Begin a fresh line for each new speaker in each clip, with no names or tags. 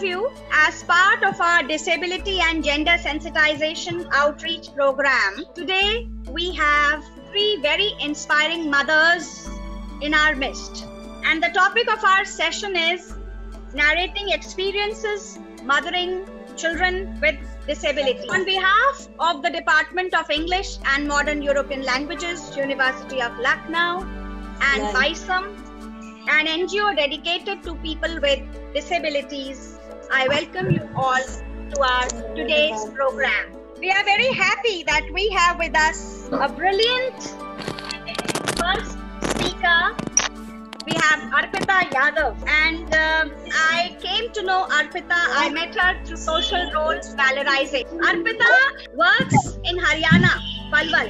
you, as part of our disability and gender sensitization outreach program, today we have three very inspiring mothers in our midst. And the topic of our session is narrating experiences mothering children with disability. On behalf of the Department of English and Modern European Languages, University of Lucknow, and BISAM, an NGO dedicated to people with disabilities, I welcome you all to our today's program. We are very happy that we have with us a brilliant first speaker. We have Arpita Yadav, and I came to know Arpita. I met her through social roles valorization. Arpita works in Haryana, Palwal.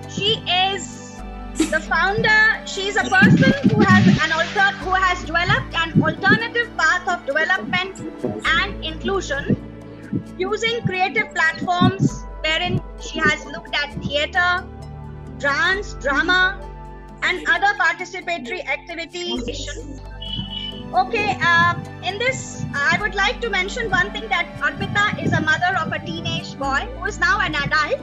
She is the founder. She is a person who has developed an alternative path of development and inclusion using creative platforms wherein she has looked at theatre, dance, drama, and other participatory activities. Okay, in this, I would like to mention one thing, that Arpita is a mother of a teenage boy who is now an adult,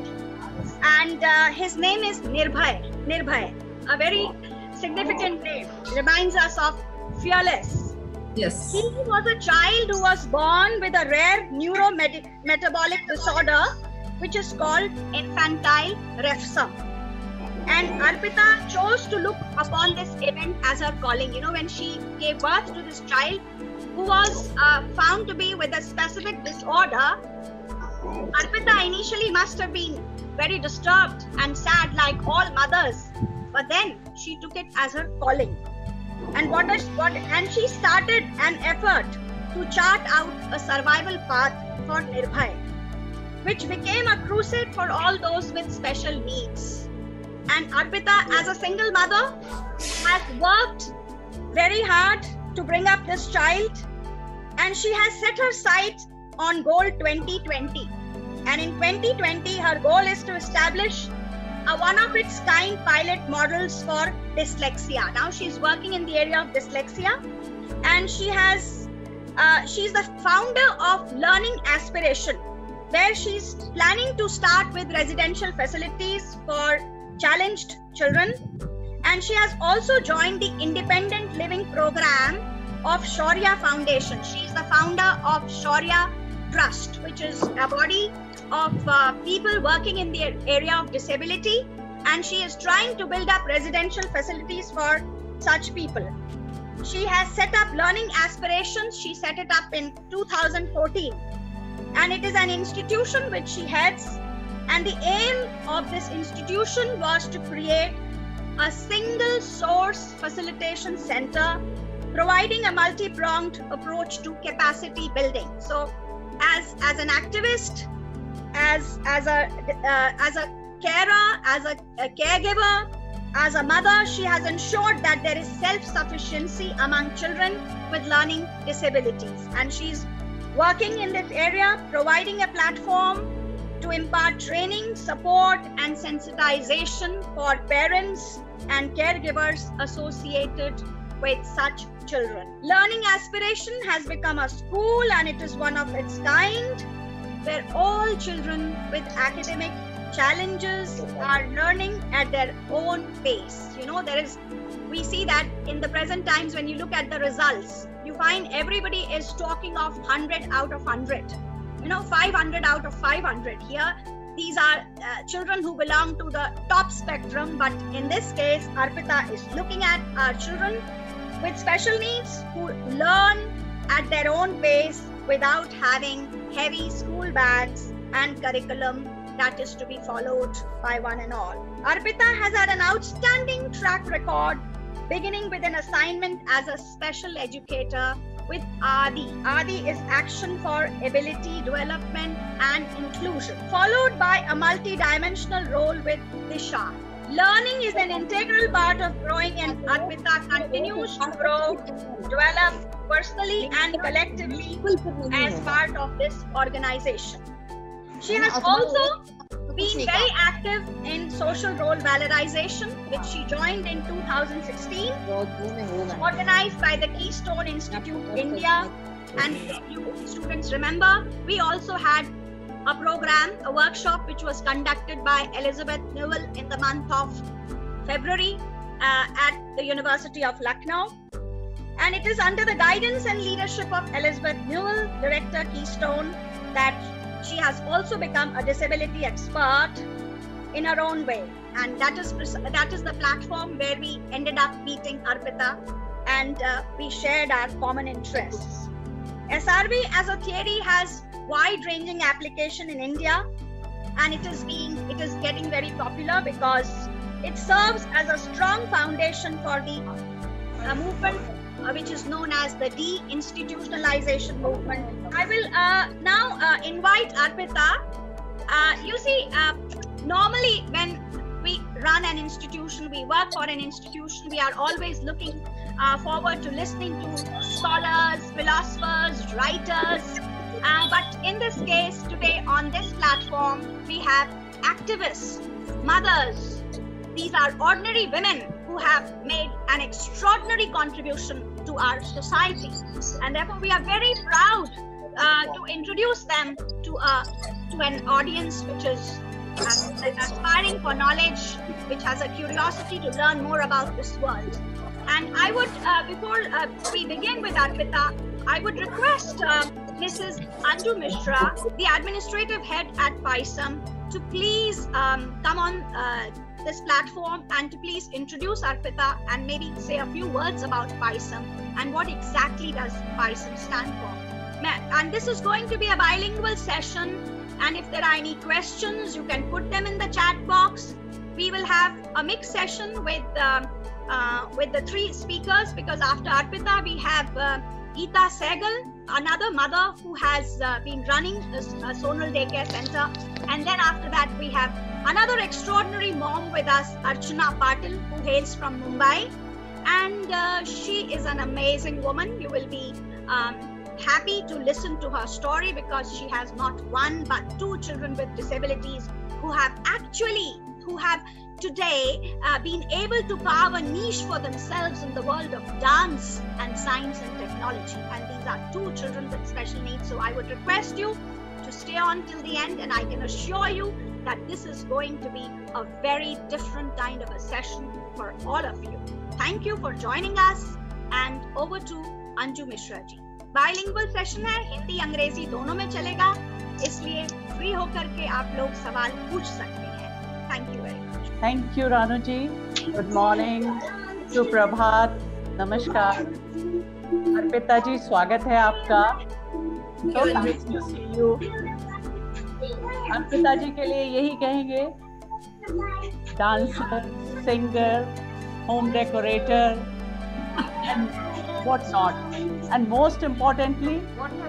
and his name is Nirbhay. Nirbhay, a very significant name, reminds us of fearless.
Yes.
He was a child who was born with a rare neurometabolic disorder, which is called infantile refsum. And Arpita chose to look upon this event as her calling. You know, when she gave birth to this child who was found to be with a specific disorder, Arpita initially must have been very disturbed and sad like all mothers. But then she took it as her calling. And she started an effort to chart out a survival path for Nirbhay, which became a crusade for all those with special needs. And Arpita, as a single mother, has worked very hard to bring up this child, and she has set her sights on goal 2020. And in 2020, her goal is to establish a one-of-its-kind pilot models for dyslexia. Now she's working in the area of dyslexia, and she's the founder of Learning Aspiration, where she's planning to start with residential facilities for challenged children, and she has also joined the independent living program of Shaurya Foundation. She is the founder of Shaurya Trust, which is a body of people working in the area of disability, and she is trying to build up residential facilities for such people. She has set up Learning Aspirations. She set it up in 2014, and it is an institution which she heads. And the aim of this institution was to create a single source facilitation center, providing a multi-pronged approach to capacity building. So as an activist, as a carer, as a caregiver, as a mother, she has ensured that there is self-sufficiency among children with learning disabilities. And she's working in this area, providing a platform to impart training, support, and sensitization for parents and caregivers associated with such children. Learning Aspiration has become a school, and it is one of its kind, where all children with academic challenges are learning at their own pace. You know, we see that in the present times, when you look at the results, you find everybody is talking of 100 out of 100. 500 out of 500. Here, these are children who belong to the top spectrum, but in this case, Arpita is looking at our children with special needs who learn at their own pace without having heavy school bags and curriculum that is to be followed by one and all. Arpita has had an outstanding track record, beginning with an assignment as a special educator with ADI. ADI is Action for Ability Development and Inclusion, followed by a multi-dimensional role with Disha. Learning is an integral part of growing, and Arpita continues to grow, develop personally and collectively as part of this organization. She has also been very active in social role valorization, which she joined in 2016, organized by the Keystone Institute India, And if you students remember, we also had a program, a workshop which was conducted by Elizabeth Newell in the month of February at the University of Lucknow. And it is under the guidance and leadership of Elizabeth Newell, Director Keystone, that she has also become a disability expert in her own way. And that is the platform where we ended up meeting Arpita, and we shared our common interests. SRV as a theory has wide-ranging application in India, and it is getting very popular because it serves as a strong foundation for the movement which is known as the deinstitutionalization movement. I will now invite Arpita. You see, normally when we run an institution, we work for an institution, we are always looking forward to listening to scholars, philosophers, writers. But in this case, today on this platform, we have activists, mothers. These are ordinary women who have made an extraordinary contribution to our society. And therefore, we are very proud to introduce them to an audience which is aspiring for knowledge, which has a curiosity to learn more about this world. And I would, before we begin with Arpita, I would request Mrs. Anju Mishra, the administrative head at PISM, to please come on this platform and to please introduce Arpita and maybe say a few words about PISM and what exactly does PISM stand for. And this is going to be a bilingual session, and if there are any questions, you can put them in the chat box. We will have a mixed session with the three speakers, because after Arpita, we have Geeta Sehgal, another mother who has been running a Sonal Daycare Center. And then after that, we have another extraordinary mom with us, Archana Patil, who hails from Mumbai. And she is an amazing woman. You will be happy to listen to her story, because she has not one but two children with disabilities who have today been able to carve a niche for themselves in the world of dance and science and technology. And these are two children with special needs. So I would request you to stay on till the end, and I can assure you that this is going to be a very different kind of a session for all of you. Thank you for joining us, and over to Anju Mishra ji. Bilingual session है, हिंदी अंग्रेजी दोनों में चलेगा, इसलिए free होकर के आप लोग सवाल पूछ सकते हैं। Thank you very much.
Thank you Ranu ji. Good morning, सुप्रभात, नमस्कार। अर्पिता जी, स्वागत है आपका। So nice to see you। Arpita ji के लिए यही कहेंगे, dancer, singer, home decorator and what not, and most importantly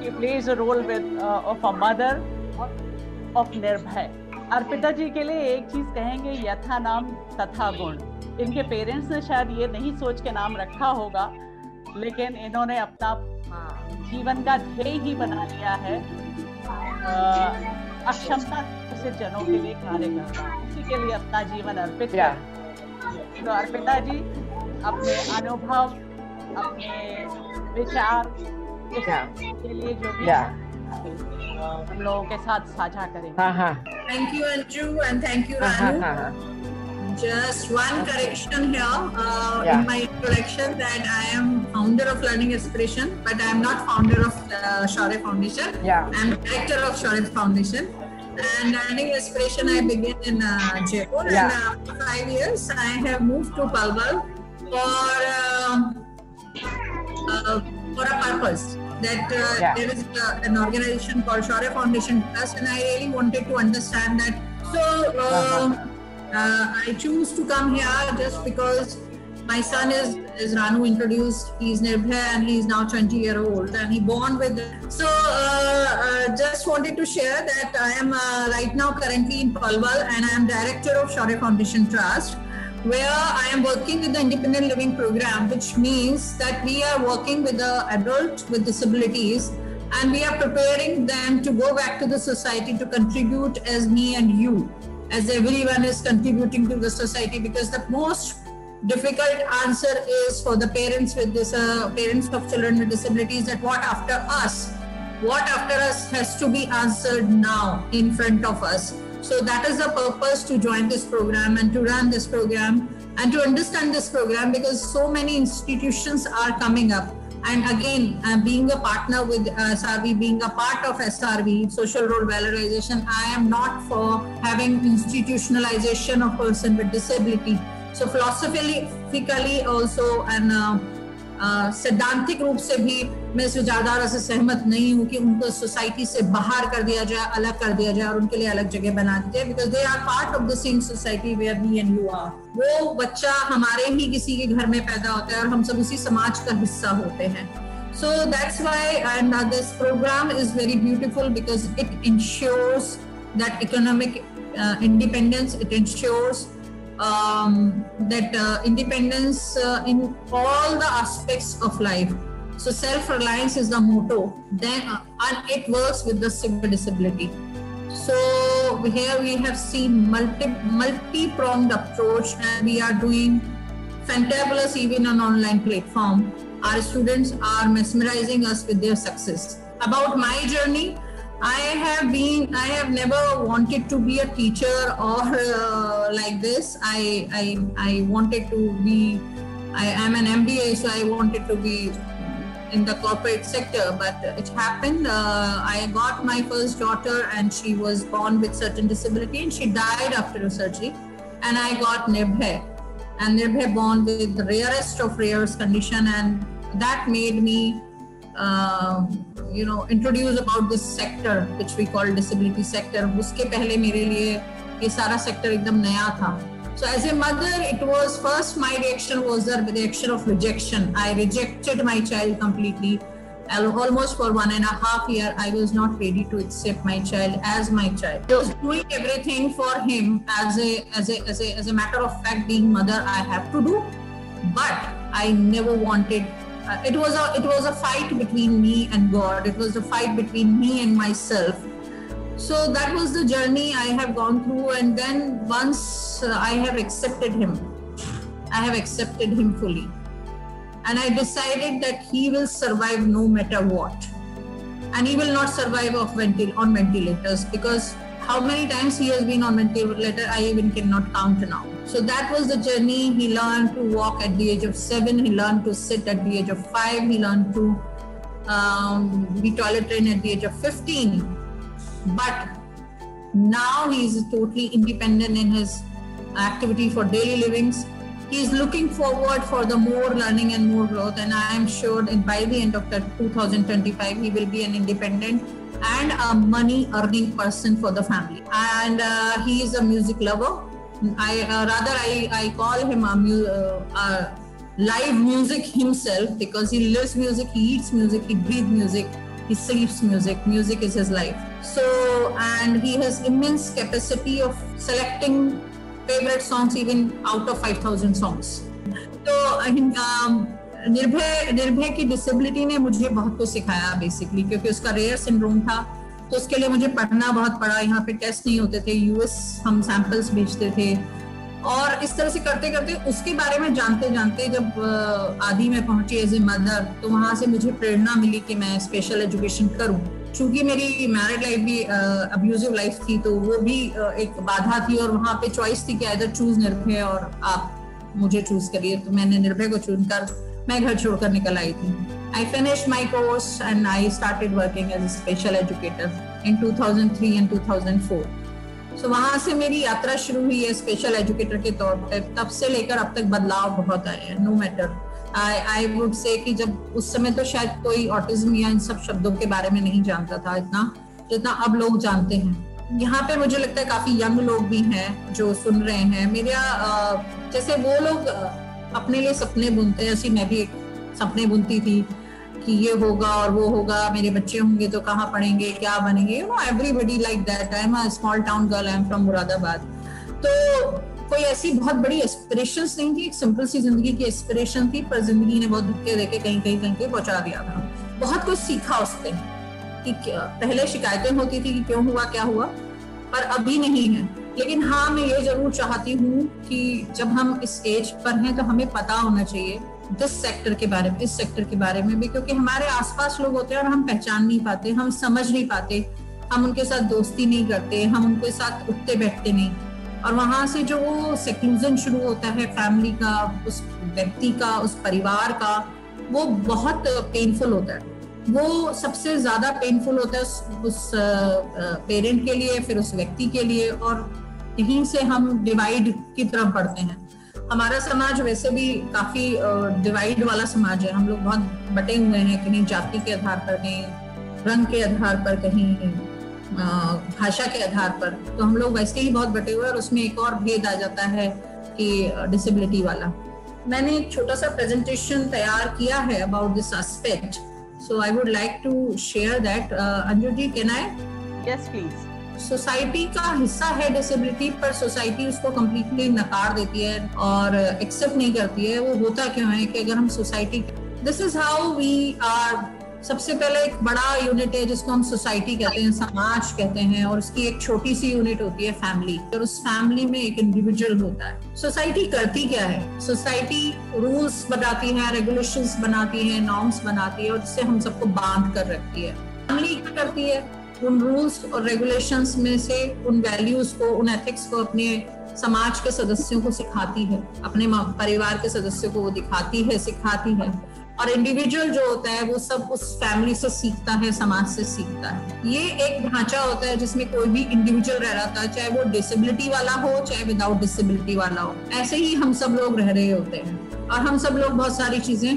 she plays a role of a mother of Nirbhay। Arpita ji के लिए एक चीज कहेंगे, यथा नाम तथा गुण। इनके पेरेंट्स ने शायद ये नहीं सोच के नाम रखा होगा, लेकिन इन्होंने अपना जीवन का ध्येय ही बना लिया है अक्षमता से जनों के लिए कार्य करना, उसी के लिए अपना जीवन अर्पित किया। तो अर्पिता जी अपने अनुभव, अपने विचार के लिए जो भी हम लोगों के साथ साझा करेंगे।
Thank you Anju and thank you Ranu। Just one correction here in my introduction, that I am founder of Learning Aspiration, but I am not founder of Shaurya Foundation. I am director of Shaurya Foundation. And Learning Aspiration I began in Jaipur, and after 5 years I have moved to Palwal for a purpose, that there is an organization called Shaurya Foundation Trust, and I really wanted to understand that. So I choose to come here just because my son is, as Ranu introduced, he's Nirbhay and he's now 20-year-old, and he born with it. So just wanted to share that I am right now currently in Palwal, and I am director of Shaurya Foundation Trust, where I am working with the independent living program, which means that we are working with the adults with disabilities, and we are preparing them to go back to the society to contribute as me and you, as everyone is contributing to the society, because the most difficult answer is for the parents with this parents of children with disabilities, that what after us has to be answered now in front of us. So that is the purpose to join this program and to run this program and to understand this program, because so many institutions are coming up. And again, being a partner with SRV, being a part of SRV, social role valorization, I am not for having institutionalization of person with disability. So philosophically also and सैद्धांतिक रूप से भी मैं इस विचारधारा से सहमत नहीं हूँ कि उनको सोसाइटी से बाहर कर दिया जाए, अलग कर दिया जाए और उनके लिए अलग जगह बना दी जाए, because they are part of the same society where me and you are. वो बच्चा हमारे ही किसी के घर में पैदा होता है और हम सब उसी समाज का हिस्सा होते हैं। So that's why and this program is very beautiful because it ensures that economic independence, it ensures that independence in all the aspects of life. So self-reliance is the motto. Then and it works with the civil disability. So here we have seen multi-pronged approach, and we are doing fantabulous even on online platform. Our students are mesmerizing us with their success. About my journey, I have never wanted to be a teacher or like this. I wanted to be, I am an MBA, so I wanted to be in the corporate sector, but it happened. I got my first daughter and she was born with certain disability and she died after a surgery, and I got Nirbhay, and Nirbhay born with the rarest of rares condition, and that made me introduce about this sector which we call disability sector. Uske pehle mere liye ye sara sector ekdam naya tha. So as a mother, it was first my reaction was the reaction of rejection. I rejected my child completely. Almost for 1.5 years, I was not ready to accept my child as my child. I was doing everything for him as a matter of fact, being mother, I have to do. But I never wanted. It was a fight between me and God. It was a fight between me and myself. So that was the journey I have gone through, and then once I have accepted him, I have accepted him fully, and I decided that he will survive no matter what, and he will not survive on ventilators, because how many times he has been on ventilator I even cannot count now. So that was the journey. He learned to walk at the age of 7. He learned to sit at the age of 5. He learned to be toilet trained at the age of 15. But now he is totally independent in his activity for daily livings. He is looking forward for the more learning and more growth, and I am sure that by the end of 2025 he will be an independent and a money earning person for the family. And he is a music lover. I call him a live music himself, because he lives music, he eats music, he breathes music, he sleeps music. Music is his life. So, and he has immense capacity of selecting favorite songs even out of 5,000 songs. So निर्भय की disability ने मुझे बहुत कुछ सिखाया basically, क्योंकि उसका rare syndrome था, तो उसके लिए मुझे पढ़ना बहुत पड़ा। यहाँ पे टेस्ट नहीं होते थे, यूएस हम सैंपल्स भेजते थे, और इस तरह से करते करते उसके बारे में जानते जानते जब आदि में पहुंची एज ए मदर, तो वहां से मुझे प्रेरणा मिली कि मैं स्पेशल एजुकेशन करूं। चूंकि मेरी मैरिड लाइफ भी अब्यूजिव लाइफ थी, तो वो भी एक बाधा थी, और वहां पे चॉइस थी कि इधर चूज निर्भय और आप मुझे चूज करिए। तो मैंने निर्भय को चुनकर मैं घर छोड़कर निकल आई थी। I finished my course and I started working as a special educator in 2003 and 2004. So वहाँ से मेरी यात्रा शुरू हुई है स्पेशल एजुकेटर के तौर पे। तब से लेकर अब तक बदलाव बहुत आए हैं। No matter, I would say कि जब उस समय तो शायद कोई ऑटिज्म या इन सब शब्दों के बारे में नहीं जानता था इतना जितना अब लोग जानते हैं। यहाँ पे मुझे लगता है काफी यंग लोग भी हैं जो सुन रहे हैं। मेरा जैसे वो लोग अपने लिए सपने बुनते हैं, ऐसी मैं भी सपने बुनती थी कि ये होगा और वो होगा, मेरे बच्चे होंगे तो कहाँ पढ़ेंगे, क्या बनेंगे, everybody like that. I am a small town girl, I am from Moradabad. तो कोई ऐसी बहुत बड़ी एस्पिरेशंस नहीं थी, एक सिंपल सी जिंदगी की एस्पिरेशन थी, पर जिंदगी ने बहुत धक्के देके कहीं पहुंचा दिया था। बहुत कुछ सीखा उससे कि पहले शिकायतें होती थी कि क्यों हुआ क्या हुआ, पर अभी नहीं है। लेकिन हाँ, मैं ये जरूर चाहती हूँ कि जब हम इस एज पर हैं तो हमें पता होना चाहिए इस सेक्टर के बारे में भी, क्योंकि हमारे आसपास लोग होते हैं और हम पहचान नहीं पाते, हम समझ नहीं पाते, हम उनके साथ दोस्ती नहीं करते, हम उनके साथ उठते बैठते नहीं, और वहां से जो वो सेक्लूजन शुरू होता है फैमिली का, उस व्यक्ति का, उस परिवार का, वो बहुत पेनफुल होता है। वो सबसे ज्यादा पेनफुल होता है उस पेरेंट के लिए, फिर उस व्यक्ति के लिए, और यहीं से हम डिवाइड की तरफ बढ़ते हैं। हमारा समाज वैसे भी काफी डिवाइड वाला समाज है, हम लोग बहुत बटे हुए हैं, कहीं जाति के आधार पर, कहीं रंग के आधार पर, कहीं भाषा के आधार पर, तो हम लोग वैसे ही बहुत बटे हुए हैं। और उसमें एक और भेद आ जाता है कि डिसेबिलिटी वाला। मैंने एक छोटा सा प्रेजेंटेशन तैयार किया है about this aspect, so I would like to share that. Anju ji, can I?
Yes please.
Society का हिस्सा है डिसेबिलिटी, पर सोसाइटी उसको कम्प्लीटली नकार देती है और एक्सेप्ट नहीं करती है। वो होता क्यों है कि अगर हम society, this is how we are. सबसे पहले एक बड़ा यूनिट है जिसको हम सोसाइटी कहते हैं, समाज कहते हैं, और उसकी एक छोटी सी यूनिट होती है फैमिली, और उस फैमिली में एक इंडिविजुअल होता है। सोसाइटी करती क्या है? सोसाइटी रूल्स बनाती है, रेगुलेशंस बनाती है, नॉर्म्स बनाती है, और जिससे हम सबको बांध कर रखती है। फैमिली क्या करती है? उन रूल्स और रेगुलेशंस में से उन वैल्यूज को, उन एथिक्स को अपने समाज के सदस्यों को सिखाती है, अपने परिवार के सदस्यों को वो दिखाती है, सिखाती है। और इंडिविजुअल जो होता है वो सब उस फैमिली से सीखता है, समाज से सीखता है। ये एक ढांचा होता है जिसमें कोई भी इंडिविजुअल रह रहा था, चाहे वो डिसेबिलिटी वाला हो, चाहे विदाउट डिसेबिलिटी वाला हो। ऐसे ही हम सब लोग रह रहे होते हैं, और हम सब लोग बहुत सारी चीजें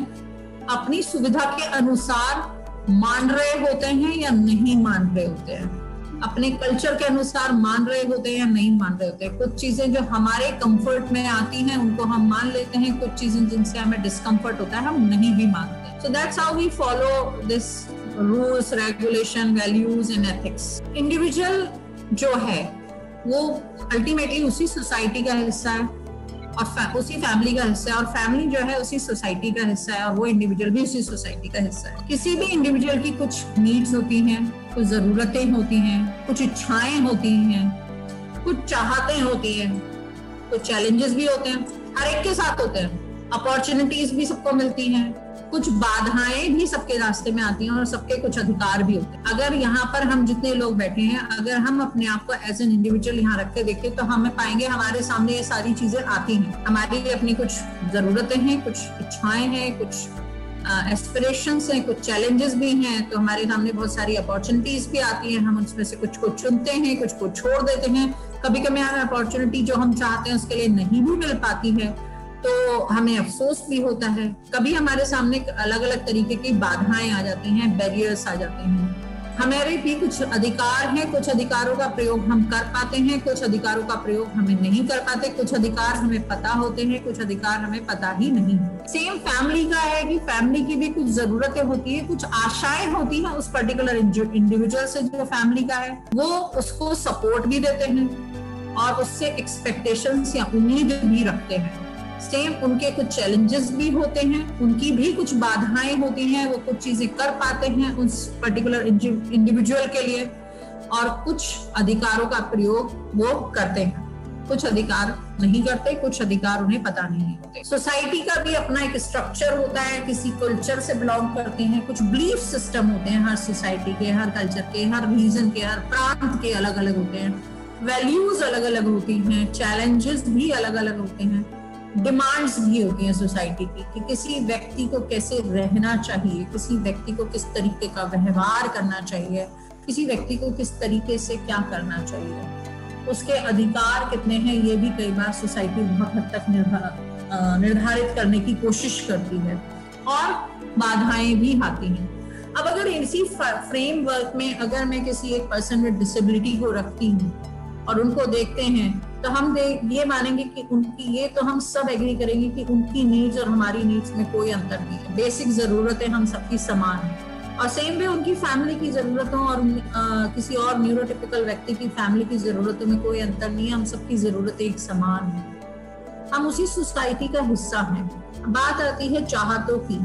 अपनी सुविधा के अनुसार मान रहे होते हैं या नहीं मान रहे होते हैं, अपने कल्चर के अनुसार मान रहे होते हैं या नहीं मान रहे होते हैं। कुछ चीजें जो हमारे कंफर्ट में आती हैं उनको हम मान लेते हैं, कुछ चीजें जिनसे हमें डिस्कम्फर्ट होता है हम नहीं भी मानते। So that's how we follow this rules, regulation, values and ethics. Individual जो है वो अल्टीमेटली उसी सोसाइटी का हिस्सा है और उसी फैमिली का हिस्सा है, और फैमिली जो है उसी सोसाइटी का हिस्सा है, और वो इंडिविजुअल भी उसी सोसाइटी का हिस्सा है। किसी भी इंडिविजुअल की कुछ नीड्स होती हैं, कुछ जरूरतें होती हैं, कुछ इच्छाएं होती हैं, कुछ चाहतें होती हैं, कुछ चैलेंजेस भी होते हैं, हर एक के साथ होते हैं। अपॉर्चुनिटीज भी सबको मिलती हैं, कुछ बाधाएं भी सबके रास्ते में आती हैं, और सबके कुछ अधिकार भी होते हैं। अगर यहाँ पर हम जितने लोग बैठे हैं, अगर हम अपने आप को एज एन इंडिविजुअल यहाँ रख के देखें तो हमें पाएंगे हमारे सामने ये सारी चीजें आती हैं। हमारी अपनी कुछ जरूरतें हैं, कुछ इच्छाएं हैं, कुछ एस्पिरेशंस हैं, कुछ चैलेंजेस भी हैं, तो हमारे सामने बहुत सारी अपॉर्चुनिटीज भी आती हैं। हम उसमें से कुछ को चुनते हैं, कुछ को छोड़ देते हैं। कभी कभी हमें अपॉर्चुनिटी जो हम चाहते हैं उसके लिए नहीं भी मिल पाती है, तो हमें अफसोस भी होता है। कभी हमारे सामने अलग अलग तरीके की बाधाएं आ जाती हैं, बैरियर्स आ जाते हैं। हमारे भी कुछ अधिकार हैं, कुछ अधिकारों का प्रयोग हम कर पाते हैं, कुछ अधिकारों का प्रयोग हमें नहीं कर पाते, कुछ अधिकार हमें पता होते हैं, कुछ अधिकार हमें पता ही नहीं। सेम फैमिली का है कि फैमिली की भी कुछ जरूरतें होती है, कुछ आशाएं होती हैं उस पर्टिकुलर इंडिविजुअल से जो फैमिली का है। वो उसको सपोर्ट भी देते हैं और उससे एक्सपेक्टेशंस या उम्मीद भी रखते हैं। सेम उनके कुछ चैलेंजेस भी होते हैं, उनकी भी कुछ बाधाएं होती हैं, वो कुछ चीजें कर पाते हैं उस पर्टिकुलर इंडिविजुअल के लिए, और कुछ अधिकारों का प्रयोग वो करते हैं। कुछ अधिकार नहीं करते, कुछ अधिकार उन्हें पता नहीं होते। सोसाइटी का भी अपना एक स्ट्रक्चर होता है, किसी कल्चर से बिलोंग करते हैं, कुछ बिलीफ सिस्टम होते हैं हर सोसाइटी के, हर कल्चर के, हर रीजन के, हर प्रांत के अलग अलग होते हैं। वैल्यूज अलग अलग होती हैं, चैलेंजेस भी अलग अलग होते हैं, डिमांड्स भी होती हैं सोसाइटी की कि किसी व्यक्ति को कैसे रहना चाहिए, किसी व्यक्ति को किस तरीके का व्यवहार करना चाहिए, किसी व्यक्ति को किस तरीके से क्या करना चाहिए, उसके अधिकार कितने हैं, ये भी कई बार सोसाइटी बहुत हद तक निर्धारित करने की कोशिश करती है, और बाधाएं भी आती हैं। अब अगर इसी फ्रेमवर्क में अगर मैं किसी एक पर्सन विद डिसेबिलिटी को रखती हूँ और उनको देखते हैं, तो हम ये मानेंगे कि उनकी, ये तो हम सब एग्री करेंगे कि उनकी नीड्स और हमारी नीड्स में कोई अंतर नहीं है। बेसिक जरूरतें हम सबकी समान हैं, और सेम वे उनकी फैमिली की जरूरतों और किसी और न्यूरोटिपिकल व्यक्ति की फैमिली की जरूरतों में कोई अंतर नहीं है। हम सबकी जरूरतें एक समान हैं, हम उसी सोसाइटी का हिस्सा हैं। बात आती है चाहतों की।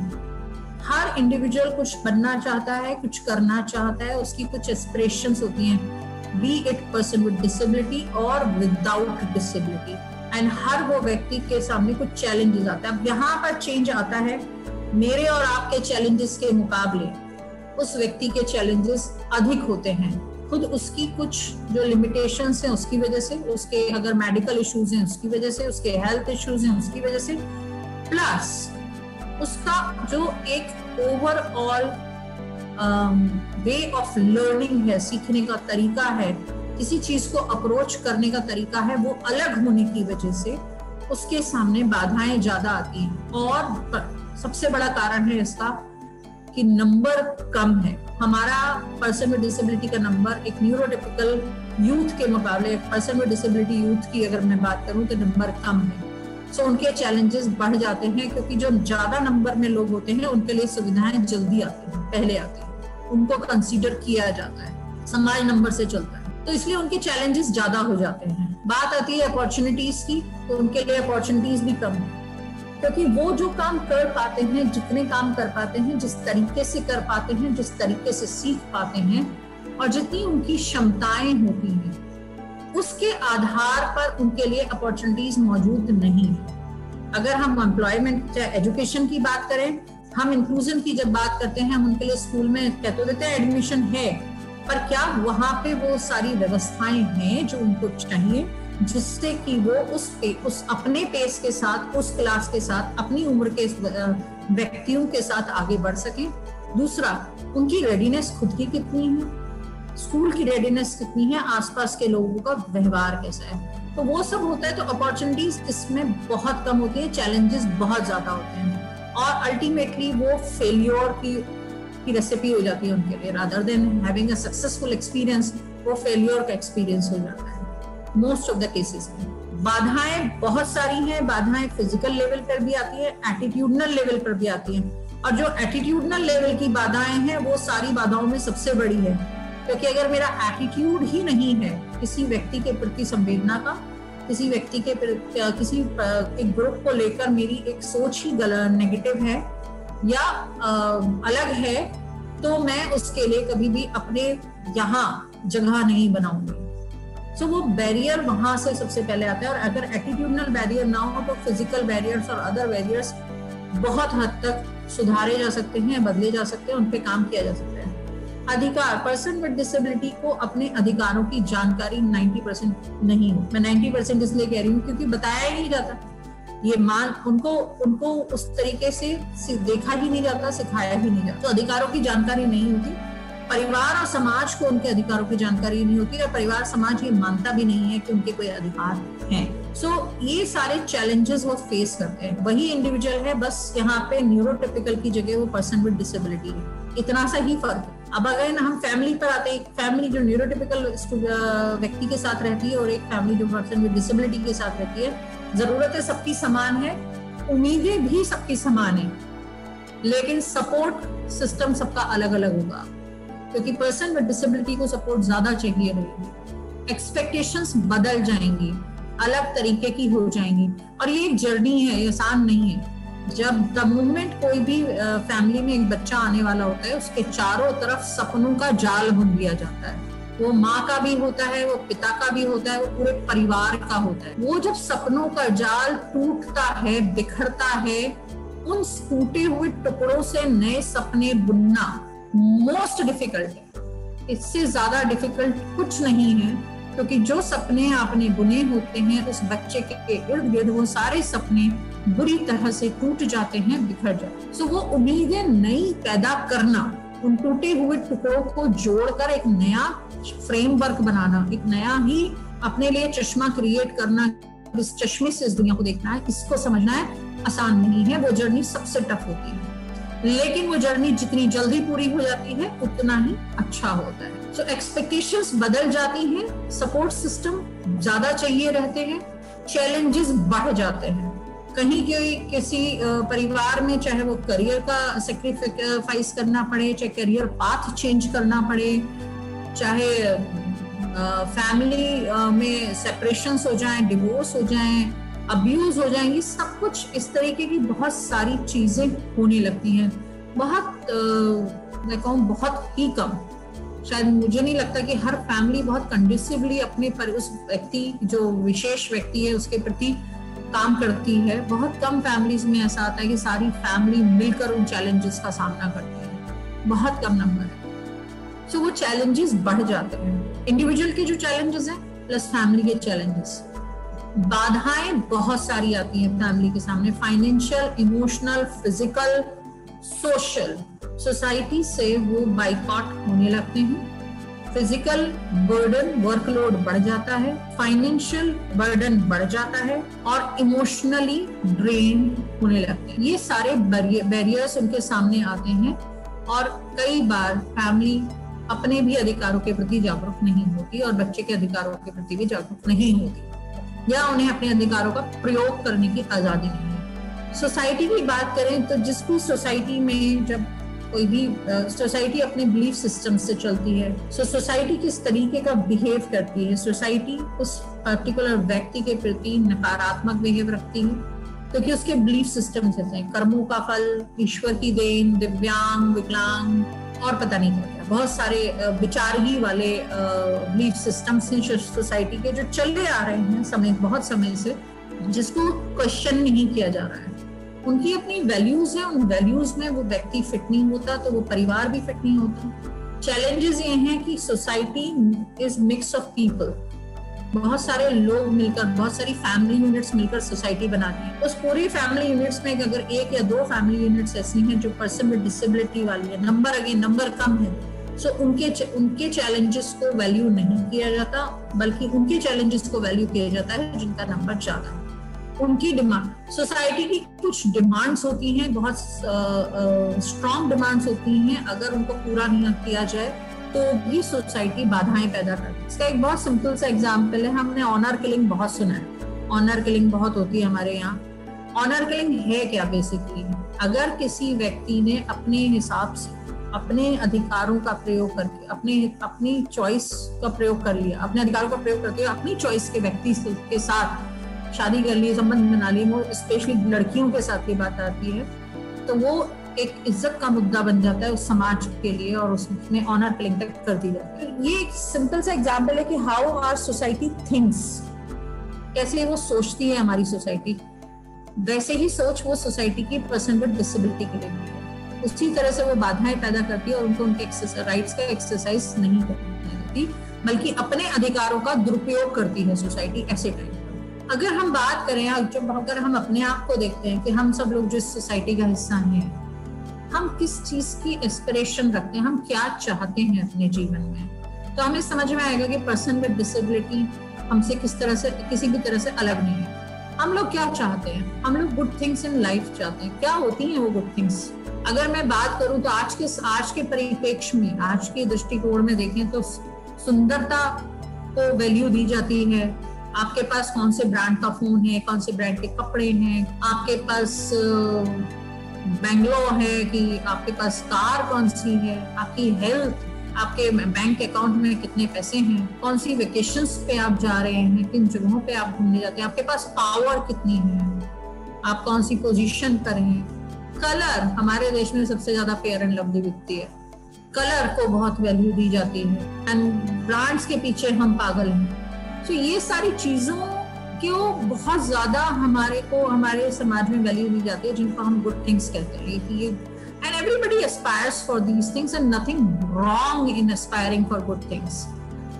हर इंडिविजुअल कुछ बनना चाहता है, कुछ करना चाहता है, उसकी कुछ एस्पिरेशंस होती हैं। B it person with disability और विदाउट डिसेबिलिटी। एंड हर वो व्यक्ति के सामने कुछ चैलेंजेस आता है। अब यहाँ पर चेंज आता है, मेरे और आपके चैलेंजेस के मुकाबले उस व्यक्ति के चैलेंजेस अधिक होते हैं, खुद उसकी कुछ जो लिमिटेशंस हैं उसकी वजह से, उसके अगर मेडिकल इश्यूज हैं उसकी वजह से, उसके हेल्थ इश्यूज हैं उसकी वजह से, प्लस उसका जो एक ओवरऑल वे ऑफ लर्निंग है, सीखने का तरीका है, किसी चीज को अप्रोच करने का तरीका है, वो अलग होने की वजह से उसके सामने बाधाएं ज्यादा आती हैं। और सबसे बड़ा कारण है इसका कि नंबर कम है। हमारा पर्सन विद डिसेबिलिटी का नंबर एक न्यूरोटिपिकल यूथ के मुकाबले, पर्सन विद डिसेबिलिटी यूथ की अगर मैं बात करूं तो नंबर कम है। सो उनके चैलेंजेस बढ़ जाते हैं, क्योंकि जो ज्यादा नंबर में लोग होते हैं उनके लिए सुविधाएं जल्दी आती हैं, पहले आती हैं, उनको कंसीडर किया जाता है, समाज नंबर से चलता है, तो इसलिए उनके चैलेंजेस ज्यादा हो जाते हैं। बात आती है अपॉर्चुनिटीज की, तो उनके लिए अपॉर्चुनिटीज भी कम है, क्योंकि वो जो काम कर पाते हैं, जितने काम कर पाते हैं, जिस तरीके से कर पाते हैं, जिस तरीके से सीख पाते हैं और जितनी उनकी क्षमताएं होती हैं, उसके आधार पर उनके लिए अपॉर्चुनिटीज मौजूद नहीं है। अगर हम एम्प्लॉयमेंट या एजुकेशन की बात करें, हम इंक्लूजन की जब बात करते हैं, हम उनके लिए स्कूल में कह तो देते हैं एडमिशन है, पर क्या वहां पे वो सारी व्यवस्थाएं हैं जो उनको चाहिए, जिससे कि वो उस अपने पेस के साथ, उस क्लास के साथ, अपनी उम्र के व्यक्तियों के साथ आगे बढ़ सकें। दूसरा, उनकी रेडीनेस खुद की कितनी है, स्कूल की रेडीनेस कितनी है, आसपास के लोगों का व्यवहार कैसा है, तो वो सब होता है। तो अपॉर्चुनिटीज इसमें बहुत कम होती है, चैलेंजेस बहुत ज्यादा होते हैं, और अल्टीमेटली वो फेल्योर की रेसिपी हो जाती है उनके लिए। Rather than having a successful experience, वो फेल्योर का एक्सपीरियंस हो जाता है मोस्ट ऑफ द केसेस में। बाधाएं बहुत सारी हैं, बाधाएं फिजिकल लेवल पर भी आती है, एटीट्यूडनल लेवल पर भी आती हैं, और जो एटीट्यूडनल लेवल की बाधाएं हैं वो सारी बाधाओं में सबसे बड़ी है, क्योंकि अगर मेरा एटीट्यूड ही नहीं है किसी व्यक्ति के प्रति संवेदना का, किसी व्यक्ति के किसी एक ग्रुप को लेकर मेरी एक सोच ही नेगेटिव है या अलग है, तो मैं उसके लिए कभी भी अपने यहाँ जगह नहीं बनाऊंगी। सो वो बैरियर वहां से सबसे पहले आता है, और अगर एटीट्यूडनल बैरियर ना हो तो फिजिकल बैरियर्स और अदर बैरियर्स बहुत हद तक सुधारे जा सकते हैं, बदले जा सकते हैं, उन पे काम किया जा सकता है। अधिकार, पर्सन विद डिसेबिलिटी को अपने अधिकारों की जानकारी 90% नहीं हो। मैं 90% इसलिए कह रही हूँ क्योंकि बताया ही नहीं जाता, ये उनको उस तरीके से देखा ही नहीं जाता, सिखाया ही नहीं जाता, तो अधिकारों की जानकारी नहीं होती। परिवार और समाज को उनके अधिकारों की जानकारी नहीं होती, और परिवार समाज ये मानता भी नहीं है कि उनके कोई अधिकार हैं। सो ये सारे चैलेंजेस वो फेस करते हैं। वही इंडिविजुअल है, बस यहाँ पे न्यूरोटिपिकल की जगह वो पर्सन विद डिसेबिलिटी है, इतना सा ही फर्क है। अब अगर हम फैमिली पर आते हैं, फैमिली जो न्यूरोटिपिकल व्यक्ति के साथ रहती है और एक फैमिली जो पर्सन विद डिसेबिलिटी के साथ रहती है, जरूरतें सबकी समान है, उम्मीदें भी सबकी समान है, लेकिन सपोर्ट सिस्टम सबका अलग अलग होगा, क्योंकि पर्सन विद डिसेबिलिटी को सपोर्ट ज्यादा चाहिए रहेगी, एक्सपेक्टेशंस बदल जाएंगी, अलग तरीके की हो जाएंगी, और ये एक जर्नी है, आसान नहीं है। जब द मोमेंट कोई भी फैमिली में एक बच्चा आने वाला होता है, उसके चारों तरफ सपनों का जाल बुन दिया जाता है। वो माँ का भी होता है, वो पिता का भी होता है, वो पूरे परिवार का होता है। वो जब सपनों का जाल टूटता है, बिखरता है, उन टूटे हुए टुकड़ों से नए सपने बुनना मोस्ट डिफिकल्ट है। इससे ज्यादा डिफिकल्ट कुछ नहीं है, क्योंकि जो सपने आपने बुने होते हैं उस बच्चे के इर्द गिर्द, वो सारे सपने बुरी तरह से टूट जाते हैं, बिखर जाते हैं। सो वो उम्मीदें नई पैदा करना, उन टूटे हुए टुकड़ों को जोड़कर एक नया फ्रेमवर्क बनाना, एक नया ही अपने लिए चश्मा क्रिएट करना, इस चश्मे से इस दुनिया को देखना है, इसको समझना है, आसान नहीं है। वो जर्नी सबसे टफ होती है, लेकिन वो जर्नी जितनी जल्दी पूरी हो जाती है उतना ही अच्छा होता है। सो एक्सपेक्टेशंस बदल जाती हैं, सपोर्ट सिस्टम ज्यादा चाहिए रहते हैं, चैलेंजेस बढ़ जाते हैं। कहीं किसी परिवार में चाहे वो करियर का सेक्रीफाइस करना पड़े, चाहे करियर पाथ चेंज करना पड़े, चाहे फैमिली में सेपरेशंस हो जाएं, डिवोर्स हो जाएं, अब्यूज हो जाएंगी, सब कुछ इस तरीके की बहुत सारी चीजें होने लगती हैं। बहुत ही कम, शायद मुझे नहीं लगता कि हर फैमिली बहुत कंड्यूसिवली अपने पर उस व्यक्ति, जो विशेष व्यक्ति है, उसके प्रति काम करती है। बहुत कम फैमिलीज में ऐसा आता है कि सारी फैमिली मिलकर उन चैलेंजेस का सामना करती है, बहुत कम नंबर है। सो वो चैलेंजेस बढ़ जाते हैं, इंडिविजुअल के जो चैलेंजेस हैं प्लस फैमिली के चैलेंजेस। बाधाएं बहुत सारी आती हैं फैमिली के सामने, financial, emotional, physical, social. Society से वो बाइकआउट होने लगते हैं, फिजिकल बर्डन, वर्कलोड बढ़ जाता है, फाइनेंशियल बर्डन बढ़ जाता है और इमोशनली ड्रेन होने लगते हैं। ये सारे बैरियर्स उनके सामने आते हैं और कई बार फैमिली अपने भी अधिकारों के प्रति जागरूक नहीं होती और बच्चे के अधिकारों के प्रति भी जागरूक नहीं होती, या उन्हें अपने अधिकारों का प्रयोग करने की आजादी नहीं है। सोसाइटी की बात करें तो जिस भी सोसाइटी में, जब कोई भी सोसाइटी अपने बिलीफ सिस्टम से चलती है, सो सोसाइटी किस तरीके का बिहेव करती है, सोसाइटी उस पर्टिकुलर व्यक्ति के प्रति नकारात्मक बिहेव रखती है क्योंकि उसके बिलीफ सिस्टम से हैं, कर्मों का फल, ईश्वर की देन, दिव्यांग, विकलांग और पता नहीं क्या, बहुत सारे विचारही वाले बिलीफ सिस्टम्स हैं सोसाइटी के जो चले आ रहे हैं बहुत समय से, जिसको क्वेश्चन नहीं किया जा रहा है। उनकी अपनी वैल्यूज है, उन वैल्यूज में वो व्यक्ति फिट नहीं होता तो वो परिवार भी फिट नहीं होता। चैलेंजेस ये हैं कि society is mix of people, बहुत सारे लोग मिलकर, बहुत सारी फैमिली यूनिट्स मिलकर सोसाइटी बनाती है। उस पूरी फैमिली यूनिट्स में अगर एक या दो फैमिली यूनिट्स ऐसी हैं जो पर्सन विद डिसेबिलिटी वाली है, नंबर कम है, सो उनके चैलेंजेस को वैल्यू नहीं किया जाता, बल्कि उनके चैलेंजेस को वैल्यू किया जाता है जिनका नंबर ज्यादा है। उनकी डिमांड, सोसाइटी की कुछ डिमांड्स होती हैं, बहुत स्ट्रॉन्ग डिमांड्स होती हैं, अगर उनको पूरा नहीं किया जाए तो भी सोसाइटी बाधाएं पैदा करती है। इसका एक बहुत सिंपल सा एग्जांपल है, हमने ऑनर किलिंग बहुत सुना है, ऑनर किलिंग बहुत होती है हमारे यहाँ। ऑनर किलिंग है क्या? बेसिकली अगर किसी व्यक्ति ने अपने हिसाब से अपने अधिकारों का प्रयोग करके अपनी चॉइस का प्रयोग कर लिया, अपने अधिकारों का प्रयोग करके अपनी चॉइस के व्यक्ति के साथ शादी कर ली, संबंध बना ली, वो स्पेशली लड़कियों के साथ ये बात आती है, तो वो एक इज्जत का मुद्दा बन जाता है उस समाज के लिए और उसमें ऑनर किलिंग तक कर दी जाती है। ये एक सिंपल सा एग्जांपल है कि हाउ आवर सोसाइटी थिंक्स, कैसे वो सोचती है हमारी सोसाइटी, वैसे ही सोच वो सोसाइटी की पर्सन विद डिसेबिलिटी के लिए भी है। उसी तरह से वो बाधाएं पैदा करती है और उनको उनके राइट्स का एक्सरसाइज नहीं करने देती, बल्कि अपने अधिकारों का दुरुपयोग करती है सोसाइटी ऐसे टाइम। अगर हम बात करें, अगर हम अपने आप को देखते हैं कि हम सब लोग जो इस सोसाइटी का हिस्सा हैं, हम किस चीज की एस्पिरेशन रखते हैं, हम क्या चाहते हैं अपने जीवन में, तो हमें समझ में आएगा कि पर्सन विद डिसेबिलिटी हमसे किसी भी तरह से अलग नहीं है। हम लोग क्या चाहते हैं? हम लोग गुड थिंग्स इन लाइफ चाहते हैं। क्या होती हैं वो गुड थिंग्स? अगर मैं बात करूं तो आज के परिप्रेक्ष्य में, आज के दृष्टिकोण में देखें तो सुंदरता को वैल्यू दी जाती है। आपके पास कौन से ब्रांड का फोन है, कौन से ब्रांड के कपड़े हैं, आपके पास बैंगलो है कि आपके पास कार कौन सी है, आपकी हेल्थ, आपके बैंक अकाउंट में कितने पैसे हैं, कौन सी वेकेशंस पे आप जा रहे हैं, किन जगहों पे आप घूमने जाते हैं, आपके पास पावर कितनी है, आप कौन सी पोजीशन पर हैं। कलर, हमारे देश में सबसे ज्यादा फेयर एंड लवली बिकती है, कलर को बहुत वैल्यू दी जाती है एंड ब्रांड्स के पीछे हम पागल हैं। तो ये सारी चीजों क्यों बहुत ज्यादा हमारे समाज में वैल्यू दी जाती है, जिनको हम गुड थिंग्स कहते हैं। And everybody aspires for these things and nothing wrong in aspiring for good things.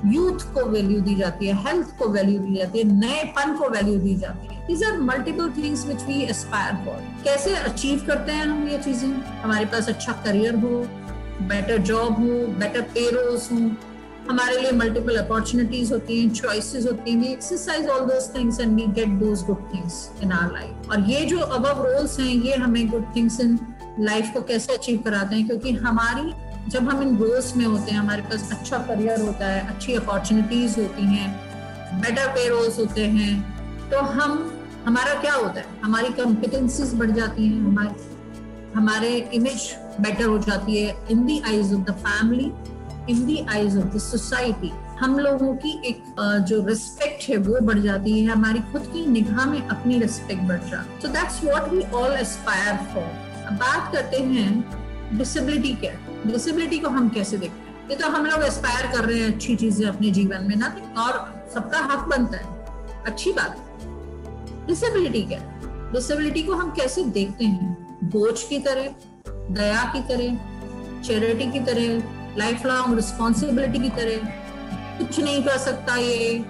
Youth को वैल्यू दी जाती है, हेल्थ को वैल्यू दी जाती है, नएपन को वैल्यू दी जाती है। These are multiple things which we aspire for. कैसे अचीव करते हैं हम ये चीजें? हमारे पास अच्छा करियर हो, बेटर जॉब हो, बेटर पे रोल्स हो, हमारे लिए मल्टीपल अपॉर्चुनिटीज होती हैं, चॉइसेस होती हैं, we exercise all those things and we get those good things in our life. और ये जो above roles हैं, ये हमें good things in life को कैसे अचीव कराते हैं? क्योंकि जब हम इन रोल्स में होते हैं, हमारे पास अच्छा करियर होता है, अच्छी अपॉर्चुनिटीज होती हैं, बेटर पे रोल्स होते हैं, तो हमारा क्या होता है? हमारी कॉम्पिटेंसीज बढ़ जाती हैं, हमारे इमेज बेटर हो जाती है in the eyes of the family, in the eyes of the society. हम लोगों की एक जो रिस्पेक्ट है वो बढ़ जाती है, हमारी खुद की निगाह में अपनी रिस्पेक्ट बढ़ जाती है। So that's what we all aspire for. अब बात करते हैं डिसेबिलिटी क्या है, डिसेबिलिटी को हम कैसे देखते हैं। ये तो हम लोग एस्पायर कर रहे हैं अच्छी चीजें अपने जीवन में ना, और सबका हक बनता है, अच्छी बात है। डिसेबिलिटी क्या है? डिसेबिलिटी को हम कैसे देखते हैं? बोझ की तरह, दया की तरह, चैरिटी की तरह, लाइफ लॉन्ग रिस्पॉन्सिबिलिटी की तरह, कुछ नहीं कर सकता ये,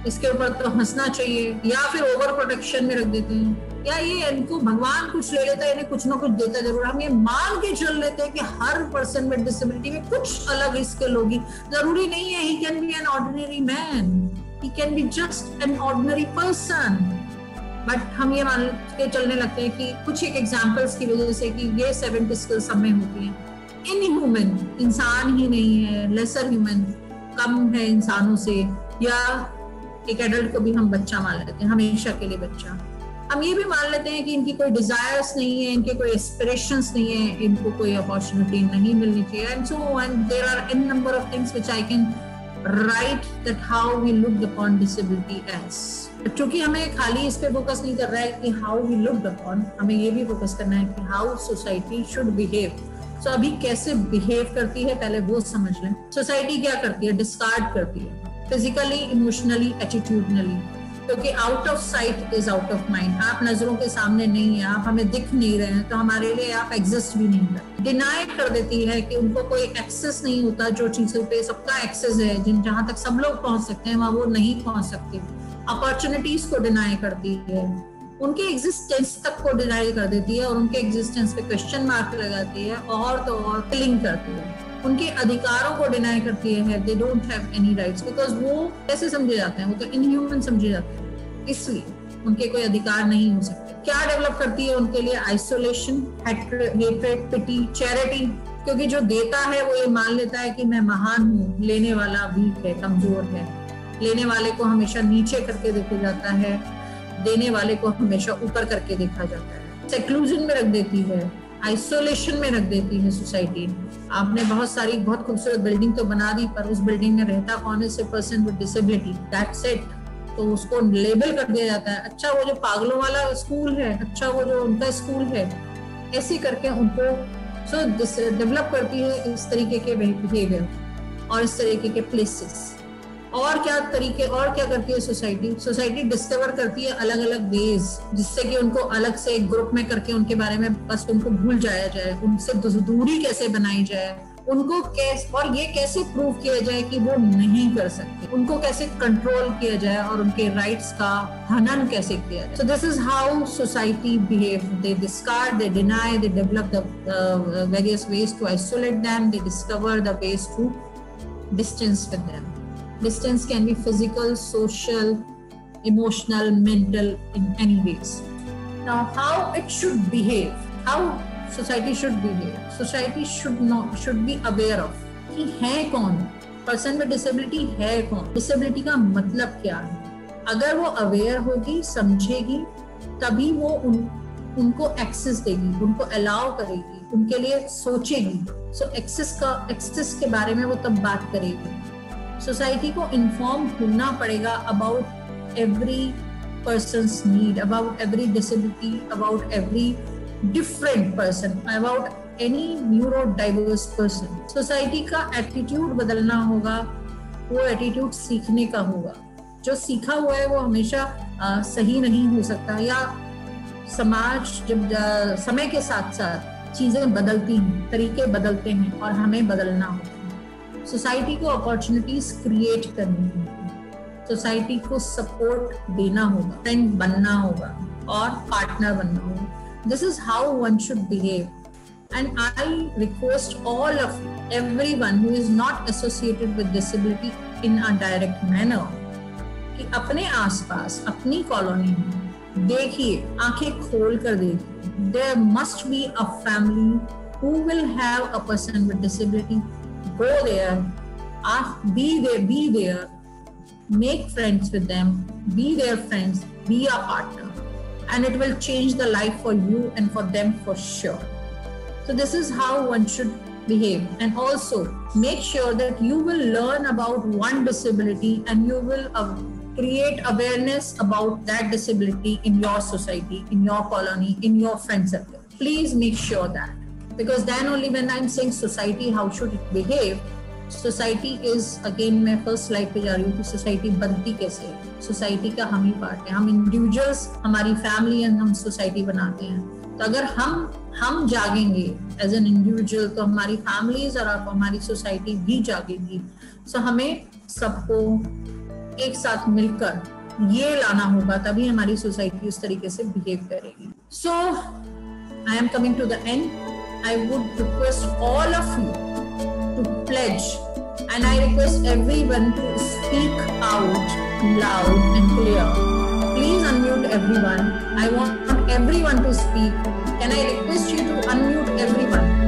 इसके ऊपर तो हंसना चाहिए, या फिर ओवर प्रोटेक्शन में रख देते हैं, या ये इनको भगवान कुछ ले लेता है, इन्हें कुछ ना कुछ देता जरूर। हम ये मान के चल लेते हैं कि हर पर्सन विद डिसेबिलिटी में कुछ अलग स्किल होगी। जरूरी नहीं है he can be an ordinary man, he can be just an ordinary person. But हम ये मान के चलने लगते हैं कि कुछ एक एग्जाम्पल्स की वजह से कि ये 70 स्किल्स सब में होती हैं। इनह्यूमन, इंसान ही नहीं है, लेसर ह्यूमन, कम है इंसानों से, या एक एडल्ट को भी हम बच्चा मान लेते हैं, हमेशा के लिए बच्चा। हम ये भी मान लेते हैं कि इनकी कोई डिजायर्स नहीं है, इनके कोई एस्पिरेशंस नहीं है, इनको कोई अपॉर्चुनिटी नहीं मिलनी चाहिए, and so and there are an number of things which I can write that how we looked upon disability as. क्योंकि हमें खाली इस पे फोकस नहीं कर रहा है कि हाउ वी लुक्ड अपॉन, हमें ये भी फोकस करना है कि हाउ सोसाइटी शुड बिहेव। सो अभी कैसे बिहेव करती है पहले वो समझ लें। सोसाइटी क्या करती है? डिस्कार्ड करती है, फिजिकली, इमोशनली, एटीट्यूडनली, क्योंकि out of site is out of mind. आप नजरों के सामने नहीं है, आप हमें दिख नहीं रहे हैं, तो हमारे लिए आप एग्जिस्ट भी नहीं करते। डिनाई कर देती है कि उनको कोई एक्सेस नहीं होता, जो चीजों पे सबका एक्सेस है, जहां तक सब लोग पहुंच सकते हैं वहां वो नहीं पहुंच सकते। अपॉर्चुनिटीज को डिनाई करती है, उनके एग्जिस्टेंस तक को डिनाई कर देती है, और उनके एग्जिस्टेंस पे क्वेश्चन मार्क लगाती है, और तो और किलिंग करती है। उनके अधिकारों को डिनाई करती है, they don't have any rights, because वो कैसे समझे जाते हैं? वो तो इनह्यूमन समझे जाते हैं, इसलिए उनके कोई अधिकार नहीं हो सकते। क्या डेवलप करती है उनके लिए? आइसोलेशन, हेट्रेड, पिटी, चैरिटी, क्योंकि जो देता है वो ये मान लेता है कि मैं महान हूँ, लेने वाला वीक है, कमजोर है। लेने वाले को हमेशा नीचे करके देखा जाता है, देने वाले को हमेशा ऊपर करके देखा जाता है। सेक्लूजन में रख देती है, आइसोलेशन में रख देती है सोसाइटी। आपने बहुत खूबसूरत बिल्डिंग तो बना दी, पर उस बिल्डिंग में रहता कौन है? सिर्फ person with disability, that's it. तो उसको लेबल कर दिया जाता है, अच्छा वो जो पागलों वाला स्कूल है, अच्छा वो जो उनका स्कूल है, ऐसे करके उनको डेवलप करती है इस तरीके के बिहेवियर और इस तरीके के प्लेसेस। और क्या करती है सोसाइटी डिस्कवर करती है अलग अलग वेज, जिससे कि उनको अलग से एक ग्रुप में करके उनके बारे में बस उनको भूल जाया जाए, उनसे दूरी कैसे बनाई जाए, उनको कैसे, और ये कैसे प्रूव किया जाए कि वो नहीं कर सकते, उनको कैसे कंट्रोल किया जाए और उनके राइट्स का हनन कैसे किया जाए। So this is how society behave. They discard, they deny, they develop the various ways to isolate them, they discover the ways to distance with them. Distance can be physical, social, emotional, mental, in any ways. Now, how it should behave, how society should behave. Society should be aware of कि है कौन person with disability, है कौन, disability का मतलब क्या है। अगर वो aware होगी, समझेगी, तभी वो उनको access देगी, उनको allow करेगी, उनके लिए सोचेगी। So access के बारे में वो तब बात करेगी। सोसाइटी को इन्फॉर्म होना पड़ेगा about every persons need, about every disability, about every different person, about any neuro diverse person. Society का एटीट्यूड बदलना होगा, वो एटीट्यूड सीखने का होगा। जो सीखा हुआ है वो हमेशा सही नहीं हो सकता, या समाज जब समय के साथ साथ चीजें बदलती हैं, तरीके बदलते हैं, और हमें बदलना होता है। सोसाइटी को अपॉर्चुनिटीज क्रिएट करनी होगी, सोसाइटी को सपोर्ट देना होगा, फ्रेंड बनना होगा और पार्टनर बनना होगा। This is how one should behave, and I request all of everyone who is not associated with disability in a direct manner कि अपने आसपास, अपनी कॉलोनी में देखिए, आंखें खोल कर देखिए। There must be a family who will have a person with disability. Go there, be there, make friends with them, be their friends, be a partner, and it will change the life for you and for them for sure. So this is how one should behave, and also make sure that you will learn about one disability and you will create awareness about that disability in your society, in your colony, in your friend circle. Please make sure that. Because then only when I'm saying society, how should it behave, society is again, मैं first slide पे जा रही हूँ कि society बनती कैसे है। Society का हम ही पार्ट है, हम इंडिविजुअल्स, हमारी फैमिली एंड हम सोसाइटी बनाते हैं। तो अगर हम जागेंगे एज एन इंडिविजुअल तो हमारी फैमिलीज और हमारी सोसाइटी भी जागेगी। सो हमें सबको एक साथ मिलकर ये लाना होगा, तभी हमारी सोसाइटी उस तरीके से बिहेव करेगी। So I am coming to the end. I would request all of you to pledge, and I request everyone to speak out loud and clear. Please unmute everyone. I want everyone to speak. Can I request you to unmute everyone?